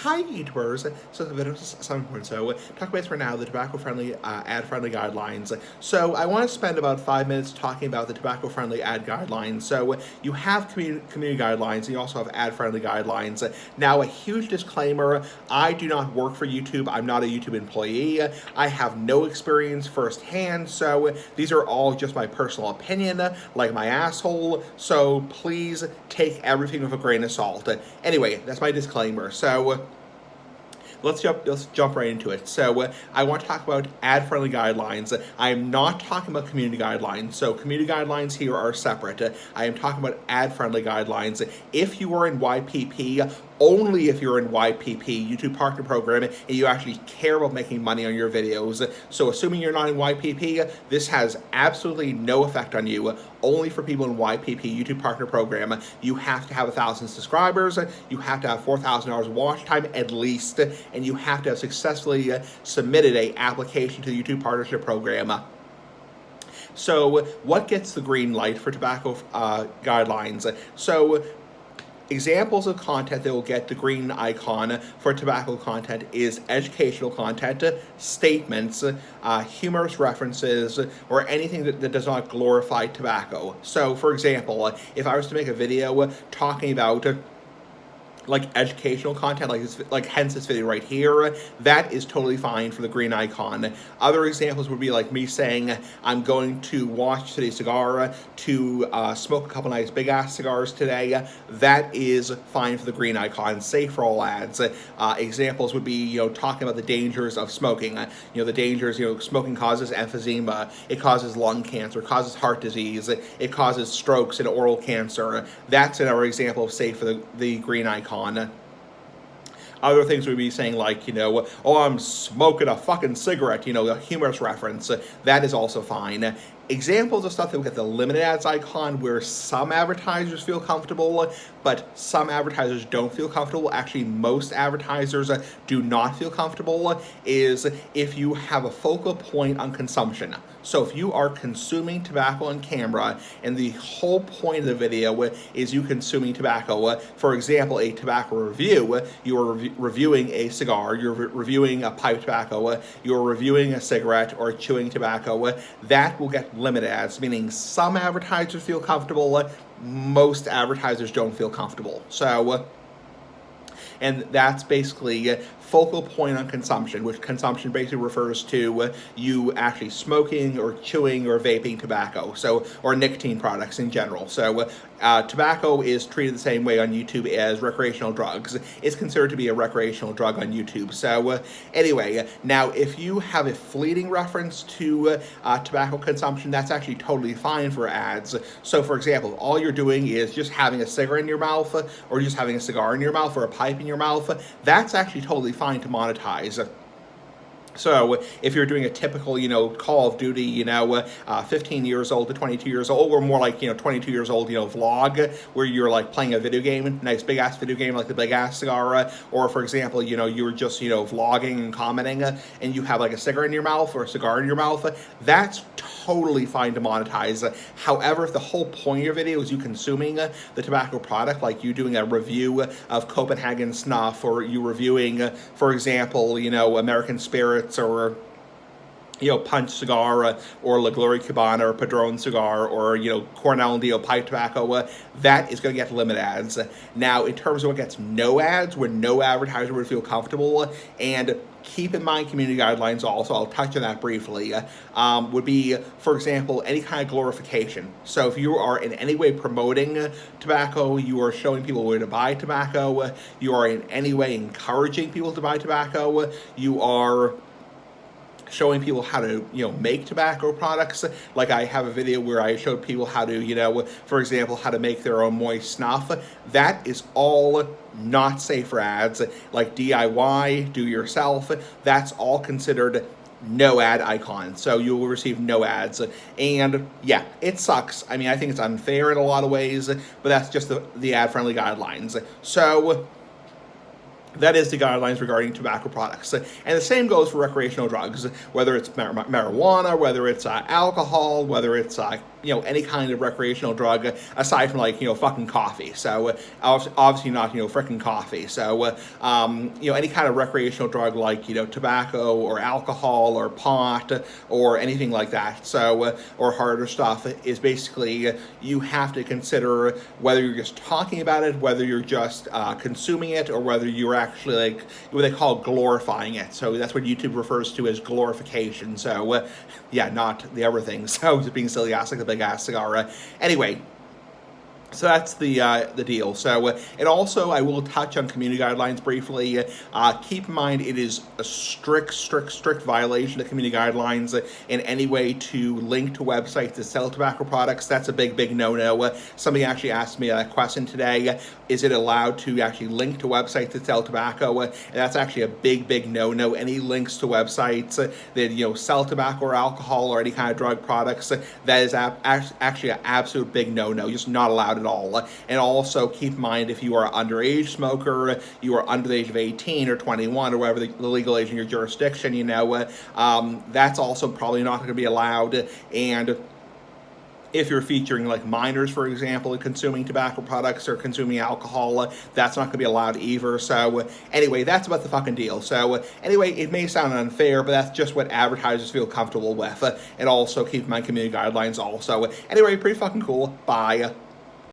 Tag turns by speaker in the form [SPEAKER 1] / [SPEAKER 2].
[SPEAKER 1] Hi YouTubers, so the video is 7.0, talk about for now the tobacco-friendly, ad-friendly guidelines. So I want to spend about 5 minutes talking about the tobacco-friendly ad guidelines. So you have community guidelines, and you also have ad-friendly guidelines. Now a huge disclaimer, I do not work for YouTube, I'm not a YouTube employee, I have no experience firsthand, so these are all just my personal opinion, like my asshole, so please take everything with a grain of salt. Anyway, that's my disclaimer. So let's jump right into it. So I want to talk about ad-friendly guidelines. I am not talking about community guidelines. So community guidelines here are separate. I am talking about ad-friendly guidelines. If you are in YPP, only if you're in YPP, YouTube Partner Program, and you actually care about making money on your videos. So assuming you're not in YPP, this has absolutely no effect on you. Only for people in YPP, YouTube Partner Program, you have to have 1,000 subscribers, you have to have 4,000 hours of watch time at least, and you have to have successfully submitted an application to the YouTube Partnership Program. So what gets the green light for tobacco guidelines? So examples of content that will get the green icon for tobacco content is educational content, statements, humorous references, or anything that does not glorify tobacco. So, for example, if I was to make a video talking about like educational content, like hence this video right here, that is totally fine for the green icon. Other examples would be like me saying I'm going to watch today's cigar to smoke a couple nice big ass cigars today. That is fine for the green icon, safe for all ads. Examples would be, talking about the dangers of smoking. The dangers, smoking causes emphysema, it causes lung cancer, it causes heart disease, it causes strokes and oral cancer. That's another example of safe for the green icon. Other things would be saying like, oh, I'm smoking a fucking cigarette, a humorous reference. That is also fine. Examples of stuff that will get the limited ads icon where some advertisers feel comfortable, but some advertisers don't feel comfortable. Actually, most advertisers do not feel comfortable, is if you have a focal point on consumption. So if you are consuming tobacco on camera and the whole point of the video is you consuming tobacco, for example, a tobacco review, you are reviewing a cigar, you're reviewing a pipe tobacco, you're reviewing a cigarette or chewing tobacco, that will get limited ads, meaning some advertisers feel comfortable, most advertisers don't feel comfortable. So, and that's basically focal point on consumption, which consumption basically refers to you actually smoking or chewing or vaping tobacco, or nicotine products in general. So tobacco is treated the same way on YouTube as recreational drugs. It's considered to be a recreational drug on YouTube. So anyway, now if you have a fleeting reference to tobacco consumption, that's actually totally fine for ads. So for example, all you're doing is just having a cigarette in your mouth, or just having a cigar in your mouth, or a pipe in your mouth, that's actually totally fine to monetize. So if you're doing a typical, Call of Duty, 15 years old to 22 years old, or more like, 22 years old, vlog, where you're like playing a video game, nice big ass video game like the Big Ass Cigar, or for example, you're just, vlogging and commenting, and you have like a cigarette in your mouth or a cigar in your mouth, that's totally fine to monetize. However, if the whole point of your video is you consuming the tobacco product, like you doing a review of Copenhagen Snuff, or you reviewing, for example, American Spirits, or Punch Cigar, or La Gloria Cubana, or Padron Cigar, or Cornell and Dio pipe tobacco, that is going to get limited ads. Now, in terms of what gets no ads, where no advertiser would feel comfortable, and keep in mind community guidelines also, I'll touch on that briefly, would be, for example, any kind of glorification. So if you are in any way promoting tobacco, you are showing people where to buy tobacco, you are in any way encouraging people to buy tobacco, you are showing people how to, make tobacco products. Like I have a video where I showed people how to, for example, how to make their own moist snuff. That is all not safe for ads. Like DIY, do yourself, that's all considered no ad icon. So you will receive no ads. And yeah, it sucks. I mean, I think it's unfair in a lot of ways, but that's just the ad-friendly guidelines. So that is the guidelines regarding tobacco products. And the same goes for recreational drugs, whether it's marijuana, whether it's alcohol, whether it's any kind of recreational drug aside from like fucking coffee. So obviously not freaking coffee. So any kind of recreational drug like tobacco or alcohol or pot or anything like that. So or harder stuff is basically you have to consider whether you're just talking about it, whether you're just consuming it, or whether you're actually like what they call glorifying it. So that's what YouTube refers to as glorification. So yeah, not the other thing. So just being silly ass like a big ass cigar. Anyway. So that's the deal. So, and also I will touch on community guidelines briefly. Keep in mind it is a strict violation of community guidelines in any way to link to websites that sell tobacco products. That's a big no-no. Somebody actually asked me a question today. Is it allowed to actually link to websites that sell tobacco? And that's actually a big no-no. Any links to websites that sell tobacco or alcohol or any kind of drug products, that is actually an absolute big no-no. Just not allowed at all. And also keep in mind, if you are an underage smoker, you are under the age of 18 or 21 or whatever the legal age in your jurisdiction, that's also probably not going to be allowed. And if you're featuring like minors, for example, consuming tobacco products or consuming alcohol, that's not going to be allowed either. So anyway, that's about the fucking deal. So anyway, it may sound unfair, but that's just what advertisers feel comfortable with. And also keep in mind community guidelines also. Anyway, pretty fucking cool. Bye.